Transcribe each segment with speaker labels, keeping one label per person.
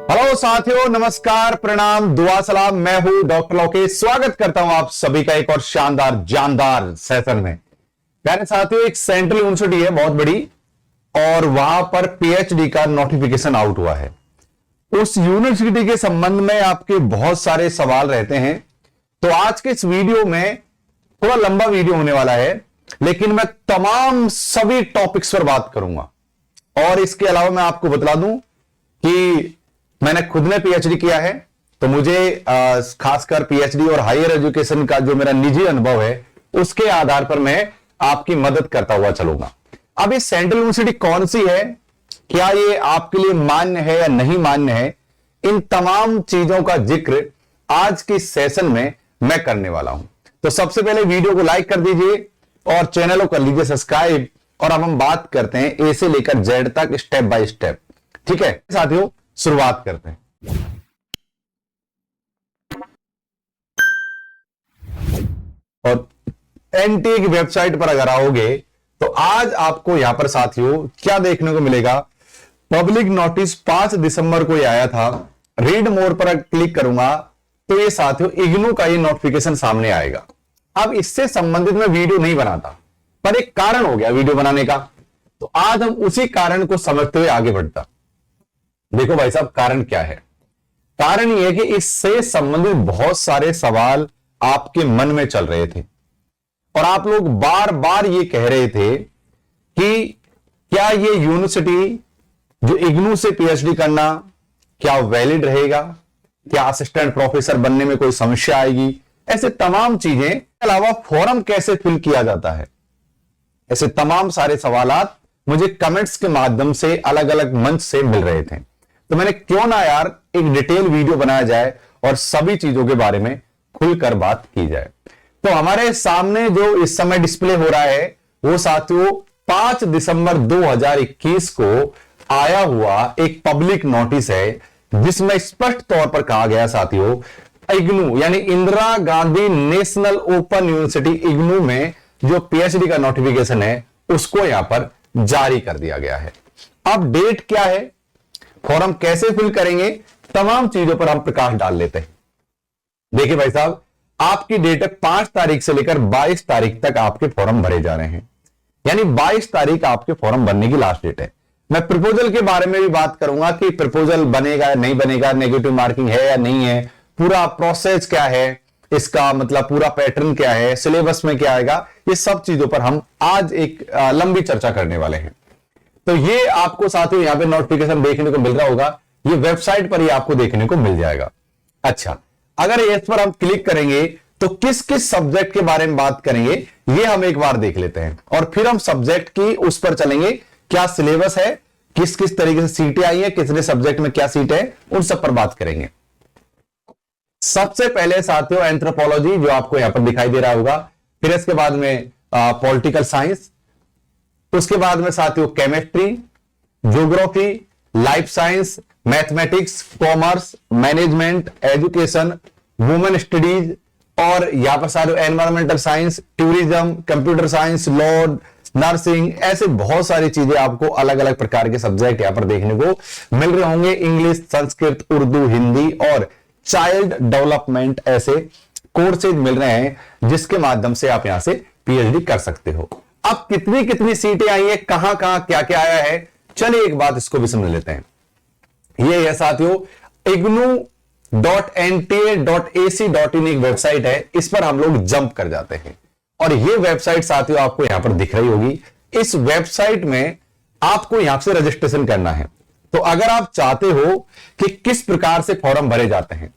Speaker 1: Hello साथियों, नमस्कार, प्रणाम, दुआ सलाम। मैं हूं डॉक्टर लोकेश। स्वागत करता हूं आप सभी का एक और शानदार जानदार सेशन में। प्यारे साथियों, एक सेंट्रल यूनिवर्सिटी है बहुत बड़ी और वहां पर पीएचडी का नोटिफिकेशन आउट हुआ है। उस यूनिवर्सिटी के संबंध में आपके बहुत सारे सवाल रहते हैं, तो आज के इस वीडियो में थोड़ा लंबा वीडियो होने वाला है, लेकिन मैं तमाम सभी टॉपिक्स पर बात करूंगा। और इसके अलावा मैं आपको बता दूं कि मैंने खुद ने पीएचडी किया है, तो मुझे खासकर पीएचडी और हायर एजुकेशन का जो मेरा निजी अनुभव है उसके आधार पर मैं आपकी मदद करता हुआ चलूंगा। अब ये सेंट्रल यूनिवर्सिटी कौन सी है, क्या ये आपके लिए मान्य है या नहीं मान्य है, इन तमाम चीजों का जिक्र आज के सेशन में मैं करने वाला हूं। तो सबसे पहले वीडियो को लाइक कर दीजिए और चैनल को कर लीजिए सब्सक्राइब, और अब हम बात करते हैं ए से लेकर जेड तक स्टेप बाय स्टेप। ठीक है साथियों, शुरुआत करते हैं। और एनटीए की वेबसाइट पर अगर आओगे तो आज आपको यहां पर साथियों क्या देखने को मिलेगा। पब्लिक नोटिस 5 दिसंबर को ये आया था। रीड मोर पर क्लिक करूंगा तो ये साथियों इग्नू का ये नोटिफिकेशन सामने आएगा। अब इससे संबंधित मैं वीडियो नहीं बनाता, पर एक कारण हो गया वीडियो बनाने का, तो आज हम उसी कारण को समझते हुए आगे बढ़ता। देखो भाई साहब, कारण क्या है? कारण यह है कि इससे संबंधित बहुत सारे सवाल आपके मन में चल रहे थे और आप लोग बार बार ये कह रहे थे कि क्या ये यूनिवर्सिटी जो इग्नू से पीएचडी करना क्या वैलिड रहेगा, क्या असिस्टेंट प्रोफेसर बनने में कोई समस्या आएगी, ऐसे तमाम चीजें। अलावा फॉर्म कैसे फिल किया जाता है, ऐसे तमाम सारे सवालात मुझे कमेंट्स के माध्यम से अलग अलग मंच से मिल रहे थे। तो मैंने क्यों ना यार एक डिटेल वीडियो बनाया जाए और सभी चीजों के बारे में खुलकर बात की जाए। तो हमारे सामने जो इस समय डिस्प्ले हो रहा है वो साथियों 5 दिसंबर 2021 को आया हुआ एक पब्लिक नोटिस है, जिसमें स्पष्ट तौर पर कहा गया साथियों इग्नू यानी Indira Gandhi national open university IGNOU में जो पीएचडी का नोटिफिकेशन है उसको यहां पर जारी कर दिया गया है। अब डेट क्या है, फॉर्म कैसे फिल करेंगे, तमाम चीजों पर हम प्रकाश डाल लेते हैं। देखिए भाई साहब, आपकी डेट है 5 तारीख से लेकर 22 तारीख तक आपके फॉर्म भरे जा रहे हैं, यानी 22 तारीख आपके फॉर्म भरने की लास्ट डेट है। मैं प्रपोजल के बारे में भी बात करूंगा कि प्रपोजल बनेगा या नहीं बनेगा, नेगेटिव मार्किंग है या नहीं है, पूरा प्रोसेस क्या है, इसका मतलब पूरा पैटर्न क्या है, सिलेबस में क्या आएगा, ये सब चीजों पर हम आज एक लंबी चर्चा करने वाले हैं। तो ये आपको साथियों यहां पे नोटिफिकेशन देखने को मिल रहा होगा, ये वेबसाइट पर ही आपको देखने को मिल जाएगा। अच्छा, अगर इस पर हम क्लिक करेंगे तो किस किस सब्जेक्ट के बारे में बात करेंगे ये हम एक बार देख लेते हैं, और फिर हम सब्जेक्ट की उस पर चलेंगे, क्या सिलेबस है, किस किस तरीके से सीटें आई है, कितने सब्जेक्ट में क्या सीट है, उन सब पर बात करेंगे। सबसे पहले साथियों एंथ्रोपोलॉजी जो आपको यहां पर दिखाई दे रहा होगा, फिर इसके बाद में पॉलिटिकल साइंस, उसके बाद में साथियों chemistry, geography, life science, mathematics, commerce, management, education, women studies, और यहां पर साथियों environmental science, tourism, computer science, law, nursing, ऐसे बहुत सारी चीजें आपको अलग अलग प्रकार के सब्जेक्ट यहां पर देखने को मिल रहे होंगे। इंग्लिश, संस्कृत, उर्दू, हिंदी और चाइल्ड डेवलपमेंट, ऐसे कोर्सेज मिल रहे हैं जिसके माध्यम से आप यहां से पीएचडी कर सकते हो। अब कितनी कितनी सीटें आई है, कहां कहां क्या क्या आया है, चलिए एक बात इसको भी समझ लेते हैं। ये है साथियों ignu.nta.ac.in एक वेबसाइट है, इस पर हम लोग जंप कर जाते हैं और ये वेबसाइट साथियों आपको यहां पर दिख रही होगी। इस वेबसाइट में आपको यहां से रजिस्ट्रेशन करना है। तो अगर आप चाहते हो कि किस प्रकार से फॉर्म भरे जाते हैं,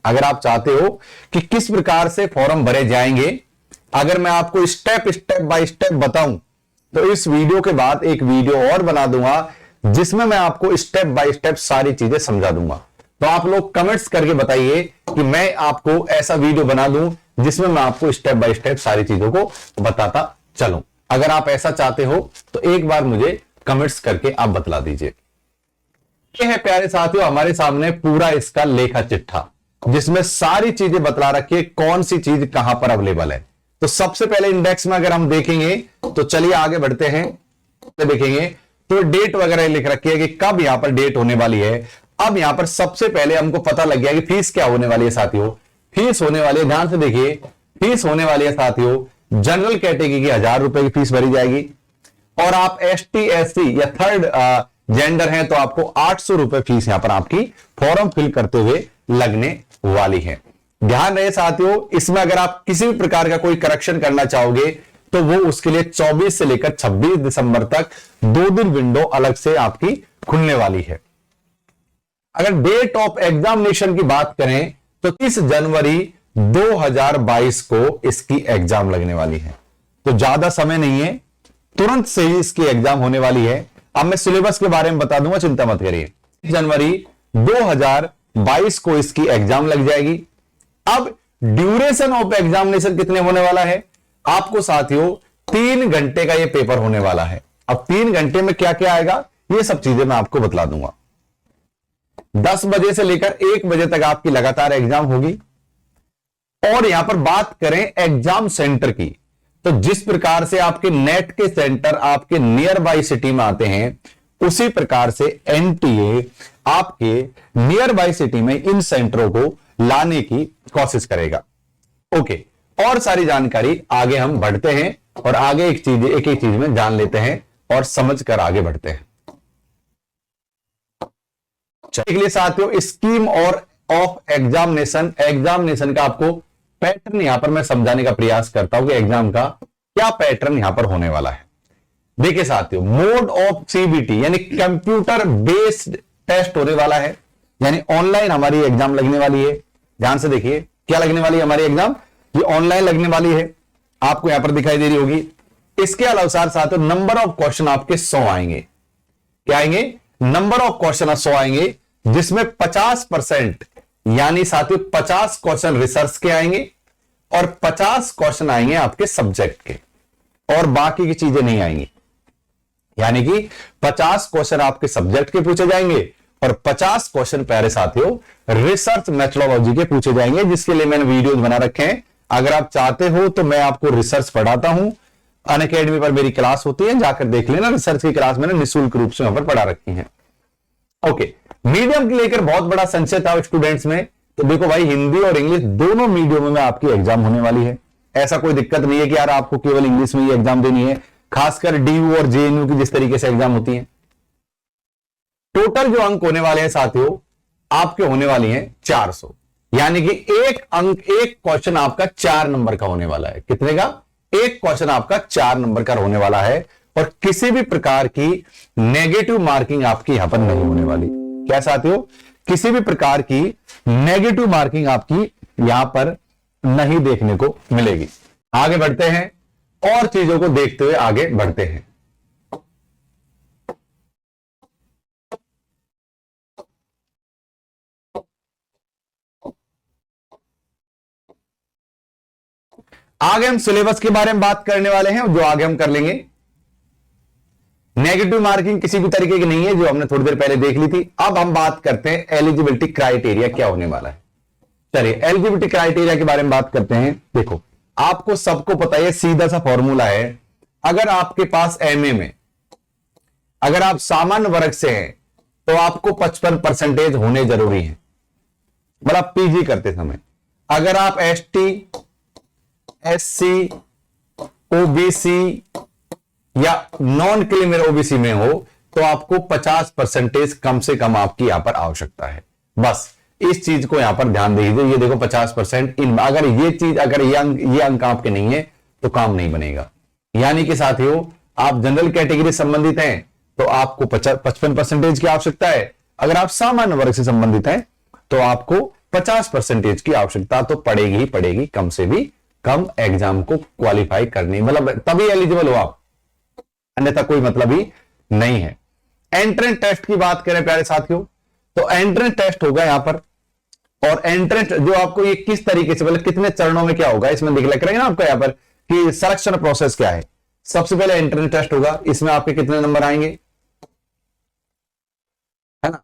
Speaker 1: अगर आप चाहते हो कि किस प्रकार से फॉर्म भरे जाएंगे, अगर मैं आपको स्टेप बाय स्टेप बताऊं तो इस वीडियो के बाद एक वीडियो और बना दूंगा जिसमें मैं आपको स्टेप बाय स्टेप सारी चीजें समझा दूंगा। तो आप लोग कमेंट्स करके बताइए कि मैं आपको ऐसा वीडियो बना दूं जिसमें मैं आपको स्टेप बाय स्टेप सारी चीजों को बताता चलूं। अगर आप ऐसा चाहते हो तो एक बार मुझे कमेंट्स करके आप बतला दीजिए। ये है प्यारे साथियों हमारे सामने पूरा इसका लेखा चिट्ठा, जिसमें सारी चीजें बतला रखी है, कौन सी चीज कहां पर अवेलेबल है। तो सबसे पहले इंडेक्स में अगर हम देखेंगे तो चलिए आगे बढ़ते हैं, देखेंगे तो डेट वगैरह लिख रखी है कि कब यहां पर डेट होने वाली है। अब यहां पर सबसे पहले हमको पता लग गया कि फीस क्या होने वाली है साथियों। फीस होने वाली है, ध्यान से देखिए, फीस होने वाली है साथियों, जनरल कैटेगरी की 1000 रुपए की फीस भरी जाएगी, और आप ST SC या थर्ड जेंडर हैं तो आपको 800 रुपए फीस यहां पर आपकी फॉर्म फिल करते हुए लगने वाली है। ध्यान रहे साथियों, इसमें अगर आप किसी भी प्रकार का कोई करेक्शन करना चाहोगे तो वो उसके लिए 24 से लेकर 26 दिसंबर तक 2 दिन विंडो अलग से आपकी खुलने वाली है। अगर डेट ऑफ एग्जामिनेशन की बात करें तो 30 जनवरी 2022 को इसकी एग्जाम लगने वाली है। तो ज्यादा समय नहीं है, तुरंत से ही इसकी एग्जाम होने वाली है। अब मैं सिलेबस के बारे में बता दूंगा, चिंता मत करिए। जनवरी 2022 को इसकी एग्जाम लग जाएगी। अब ड्यूरेशन ऑफ एग्जामिनेशन कितने होने वाला है आपको साथियों, 3 घंटे का ये पेपर होने वाला है। अब 3 घंटे में क्या क्या आएगा ये सब चीजें मैं आपको बतला दूंगा। 10 बजे से लेकर 1 बजे तक आपकी लगातार एग्जाम होगी। और यहां पर बात करें एग्जाम सेंटर की, तो जिस प्रकार से आपके नेट के सेंटर आपके नियर बाई सिटी में आते हैं, उसी प्रकार से NTA आपके नियर बाई सिटी में इन सेंटरों को लाने की कोशिश करेगा। ओके, और सारी जानकारी आगे हम बढ़ते हैं और आगे एक एक चीज में जान लेते हैं और समझ कर आगे बढ़ते हैं। चलिए साथियों, स्कीम और ऑफ एग्जामिनेशन का आपको पैटर्न यहां पर मैं समझाने का प्रयास करता हूं कि एग्जाम का क्या पैटर्न यहां पर होने वाला है। देखिए साथियों, मोड ऑफ CBT यानी कंप्यूटर बेस्ड टेस्ट होने वाला है, यानी ऑनलाइन हमारी एग्जाम लगने वाली है। ध्यान से देखिए, क्या लगने वाली है हमारी एग्जाम, ये ऑनलाइन लगने वाली है, आपको यहां पर दिखाई दे रही होगी। इसके अनुसार साथियों नंबर ऑफ क्वेश्चन आपके 100 आएंगे। क्या आएंगे? नंबर ऑफ क्वेश्चन 100 आएंगे, जिसमें 50% यानी साथियों 50 क्वेश्चन रिसर्च के आएंगे और 50 क्वेश्चन आएंगे आपके सब्जेक्ट के, और बाकी की चीजें नहीं आएंगी। यानी कि 50 क्वेश्चन आपके सब्जेक्ट के पूछे जाएंगे और 50 क्वेश्चन प्यारे साथियों रिसर्च मेथोडोलॉजी के पूछे जाएंगे, जिसके लिए मैंने वीडियोस बना रखे हैं। अगर आप चाहते हो तो मैं आपको रिसर्च पढ़ाता हूं, अनअकैडमी पर मेरी क्लास होती है, जाकर देख लेना। रिसर्च की क्लास मैंने निःशुल्क रूप से वहां पर पढ़ा रखी है। ओके, मीडियम को लेकर बहुत बड़ा संशय था स्टूडेंट्स में, तो देखो भाई हिंदी और इंग्लिश दोनों मीडियम में आपकी एग्जाम होने वाली है। ऐसा कोई दिक्कत नहीं है कि यार आपको केवल इंग्लिश में ही एग्जाम देनी है, खासकर DU और JNU की जिस तरीके से एग्जाम होती है। टोटल जो अंक होने वाले हैं साथियों आपके होने वाली हैं 400, यानी कि एक क्वेश्चन आपका 4 नंबर का होने वाला है। कितने का? एक क्वेश्चन आपका 4 नंबर का होने वाला है, और किसी भी प्रकार की नेगेटिव मार्किंग आपकी यहां पर नहीं होने वाली। क्या साथियों? किसी भी प्रकार की नेगेटिव मार्किंग आपकी यहां पर नहीं देखने को मिलेगी। आगे बढ़ते हैं और चीजों को देखते हुए आगे बढ़ते हैं। आगे हम सिलेबस के बारे में बात करने वाले हैं, जो आगे हम कर लेंगे। नेगेटिव मार्किंग किसी भी तरीके की नहीं है, जो हमने थोड़ी देर पहले देख ली थी। अब हम बात करते हैं एलिजिबिलिटी क्राइटेरिया क्या होने वाला है। चलिए एलिजिबिलिटी क्राइटेरिया के बारे में बात करते हैं। देखो, आपको सबको पता है, सीधा सा फॉर्मूला है। अगर आपके पास MA में अगर आप सामान्य वर्ग से हैं तो आपको 55% होने जरूरी है, मतलब PG करते समय। अगर आप ST SC OBC या नॉन क्रीमिनल OBC में हो तो आपको 50% कम से कम आपकी यहां पर आवश्यकता है। बस इस चीज को यहां पर ध्यान दीजिए। ये देखो 50% इन, अगर ये चीज, अगर ये अंक आपके नहीं है तो काम नहीं बनेगा। यानी कि साथियों आप जनरल कैटेगरी से संबंधित हैं तो आपको 55% की आवश्यकता है। अगर आप सामान्य वर्ग से संबंधित हैं तो आपको 50% की आवश्यकता तो पड़ेगी ही पड़ेगी, कम से भी कम एग्जाम को क्वालिफाई करनी, मतलब तभी एलिजिबल हो आप, अन्यथा कोई मतलब ही नहीं है। एंट्रेंस टेस्ट की बात करें प्यारे साथियों, तो एंट्रेंस टेस्ट होगा यहां पर, और एंट्रेंस जो आपको ये किस तरीके से, मतलब कितने चरणों में क्या होगा इसमें दिख करेंगे ना आपको यहां पर कि सिलेक्शन प्रोसेस क्या है। सबसे पहले एंट्रेंस टेस्ट होगा, इसमें आपके कितने नंबर आएंगे, है ना।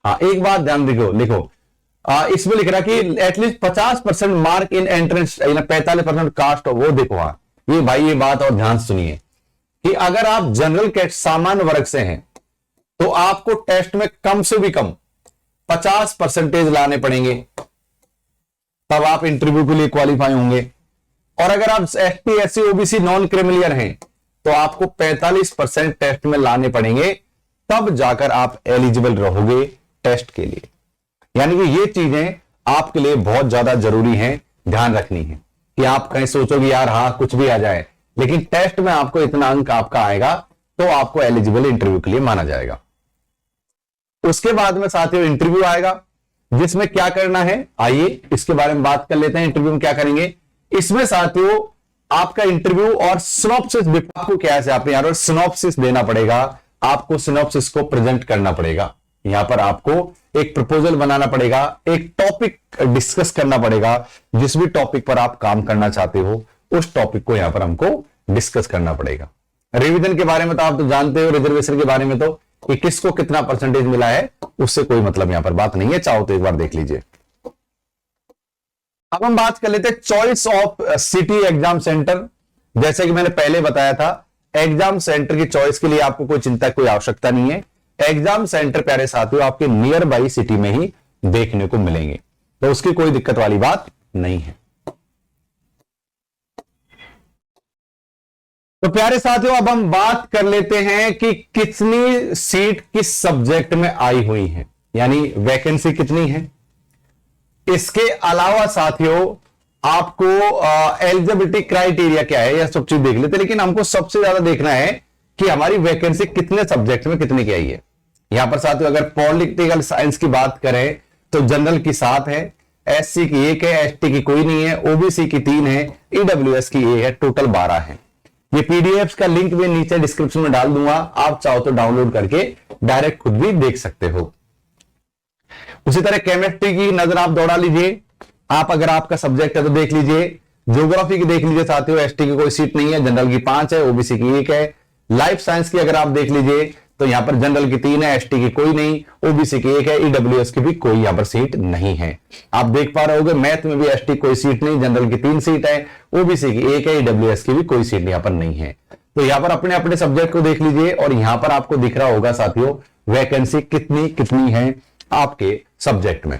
Speaker 1: हाँ, एक बात ध्यान लिखो इसमें लिख रहा कि at least 50% mark in entrance, 45% caste हो, वो देखो। हाँ ये भाई ये बात और ध्यान सुनिए कि अगर आप जनरल कैट सामान्य वर्ग से हैं तो आपको टेस्ट में कम से भी कम 50% लाने पड़ेंगे, तब आप इंटरव्यू के लिए क्वालिफाई होंगे। और अगर आप ST SC OBC non creamy layer हैं तो आपको 45% टेस्ट में लाने पड़ेंगे, तब जाकर आप एलिजिबल रहोगे टेस्ट के लिए। यानी कि ये चीजें आपके लिए बहुत ज्यादा जरूरी हैं, ध्यान रखनी है कि आप कहीं सोचोगे यार हाँ कुछ भी आ जाए, लेकिन टेस्ट में आपको इतना अंक आपका आएगा तो आपको एलिजिबल इंटरव्यू के लिए माना जाएगा। उसके बाद में साथियों इंटरव्यू आएगा, जिसमें क्या करना है आइए इसके बारे में बात कर लेते हैं। इंटरव्यू में क्या करेंगे, इसमें साथियों आपका इंटरव्यू और सिनॉप्सिस, आपको क्या है आपने यार सिनॉप्सिस देना पड़ेगा, आपको सिनॉप्सिस को प्रेजेंट करना पड़ेगा। यहां पर आपको एक प्रपोजल बनाना पड़ेगा, एक टॉपिक डिस्कस करना पड़ेगा, जिस भी टॉपिक पर आप काम करना चाहते हो उस टॉपिक को यहां पर हमको डिस्कस करना पड़ेगा। रिवीजन के बारे में तो आप तो जानते हो, रिजर्वेशन के बारे में तो कि किसको कितना परसेंटेज मिला है उससे कोई मतलब यहां पर बात नहीं है, चाहो तो एक बार देख लीजिए। अब हम बात कर लेते हैं choice of city exam centre. जैसे कि मैंने पहले बताया था, एग्जाम सेंटर की चॉइस के लिए आपको कोई चिंता कोई आवश्यकता नहीं है। एग्जाम सेंटर प्यारे साथियों आपके नियर बाई सिटी में ही देखने को मिलेंगे, तो उसकी कोई दिक्कत वाली बात नहीं है। तो प्यारे साथियों अब हम बात कर लेते हैं कि कितनी सीट किस सब्जेक्ट में आई हुई है, यानी वैकेंसी कितनी है। इसके अलावा साथियों आपको एलिजिबिलिटी क्राइटेरिया क्या है, यह सब चीज देख लेते हैं, लेकिन हमको सबसे ज्यादा देखना है कि हमारी वैकेंसी कितने सब्जेक्ट में कितनी की आई है। यहां पर साथियों अगर पॉलिटिकल साइंस की बात करें तो जनरल की 7 है, एससी की 1 है, एसटी की कोई नहीं है, ओबीसी की 3 है, ईडब्ल्यूएस की 1 है, टोटल 12 है। ये पीडीएफ का लिंक मैं नीचे डिस्क्रिप्शन में डाल दूंगा, आप चाहो तो डाउनलोड करके डायरेक्ट खुद भी देख सकते हो। उसी तरह केमिस्ट्री की नजर आप दौड़ा लीजिए, आप अगर आपका सब्जेक्ट है तो देख लीजिए। ज्योग्राफी की देख लीजिए साथियों, एसटी की कोई सीट नहीं है, जनरल की 5 है, ओबीसी की 1 है। लाइफ साइंस की अगर आप देख लीजिए तो यहां पर जनरल की 3 है, एसटी की कोई नहीं, ओबीसी की 1 है, ईडब्ल्यूएस की भी कोई यहां पर सीट नहीं है। आप देख पा रहे होगे मैथ में भी एसटी कोई सीट नहीं, जनरल की 3 सीट है, ओबीसी की 1 है, ईडब्ल्यूएस की भी कोई सीट यहां पर नहीं है। तो यहां पर अपने अपने सब्जेक्ट को देख लीजिए और यहां पर आपको दिख रहा होगा साथियों वैकेंसी कितनी कितनी है आपके सब्जेक्ट में।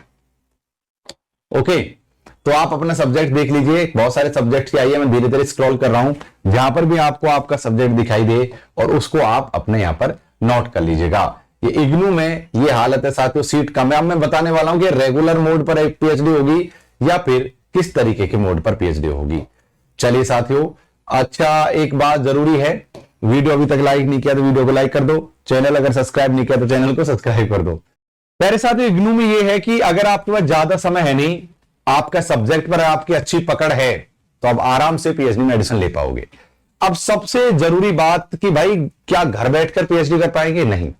Speaker 1: ओके, तो आप अपना सब्जेक्ट देख लीजिए, बहुत सारे सब्जेक्ट की आई है, मैं धीरे धीरे स्क्रॉल कर रहा हूं, जहां पर भी आपको आपका सब्जेक्ट दिखाई दे और उसको आप अपने यहां पर नोट कर लीजिएगा। ये इग्नू में ये हालत है साथियों, सीट कम है। अब मैं बताने वाला हूं कि रेगुलर मोड पर एक पीएचडी होगी या फिर किस तरीके के मोड पर पीएचडी होगी। चलिए साथियों, अच्छा एक बात जरूरी है, वीडियो अभी तक लाइक नहीं किया तो वीडियो को लाइक कर दो, चैनल अगर सब्सक्राइब नहीं किया तो चैनल को सब्सक्राइब कर दो। मेरे साथ इग्नू में ये है कि अगर आपके पास ज्यादा समय है नहीं, आपका सब्जेक्ट पर आपकी अच्छी पकड़ है, तो आप आराम से पीएचडी में एडमिशन ले पाओगे। अब सबसे जरूरी बात कि भाई क्या घर बैठकर पीएचडी कर पाएंगे? नहीं।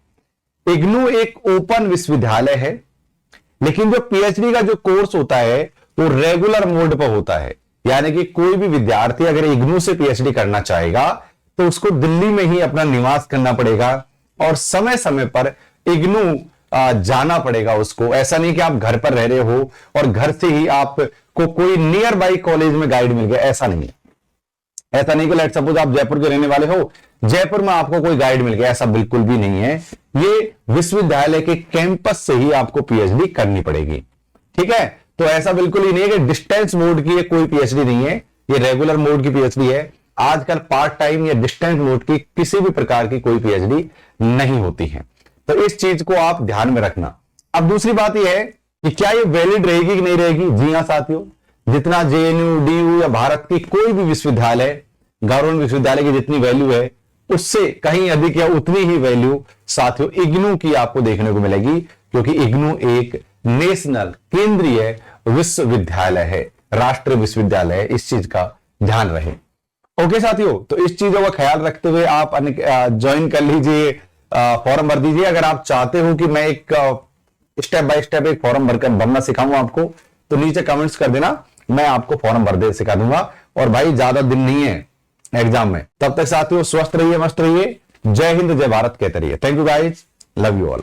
Speaker 1: इग्नू एक ओपन विश्वविद्यालय है, लेकिन जो पीएचडी का जो कोर्स होता है वो रेगुलर मोड पर होता है। यानी कि कोई भी विद्यार्थी अगर इग्नू से पीएचडी करना चाहेगा तो उसको दिल्ली में ही अपना निवास करना पड़ेगा और समय समय पर इग्नू जाना पड़ेगा उसको। ऐसा नहीं कि आप घर पर रह रहे हो और घर से ही आपको कोई नियर बाई कॉलेज में गाइड मिल गया, ऐसा नहीं। ऐसा नहीं कि लेट सपोज आप जयपुर के रहने वाले हो, जयपुर में आपको कोई गाइड मिल गया, ऐसा बिल्कुल भी नहीं है। ये विश्वविद्यालय के कैंपस से ही आपको पीएचडी करनी पड़ेगी, ठीक है। तो ऐसा बिल्कुल ही नहीं है कि डिस्टेंस मोड की कोई पीएचडी नहीं है, ये रेगुलर मोड की पीएचडी है। आजकल पार्ट टाइम या डिस्टेंस मोड की किसी भी प्रकार की कोई पीएचडी नहीं होती है, तो इस चीज को आप ध्यान में रखना। अब दूसरी बात यह है कि क्या ये वैलिड रहेगी कि नहीं रहेगी? जी हां साथियों, जितना जेएनयू, डीयू या भारत की कोई भी विश्वविद्यालय, गवर्नमेंट विश्वविद्यालय की जितनी वैल्यू है उससे कहीं अधिक या उतनी ही वैल्यू साथियों इग्नू की आपको देखने को मिलेगी, क्योंकि इग्नू एक नेशनल केंद्रीय विश्वविद्यालय है, राष्ट्रीय विश्वविद्यालय है। इस चीज का ध्यान रहे। ओके साथियों, तो इस चीजों का ख्याल रखते हुए आप ज्वाइन कर लीजिए, फॉर्म भर दीजिए। अगर आप चाहते हो कि मैं एक स्टेप बाय स्टेप एक फॉर्म भरकर भरना सिखाऊं आपको, तो नीचे कमेंट्स कर देना, मैं आपको फॉर्म भर दे सिखा दूंगा। और भाई ज्यादा दिन नहीं है एग्जाम में, तब तक साथियों स्वस्थ रहिए, मस्त रहिए। जय हिंद, जय भारत कहते रहिए। Thank you guys, love you all.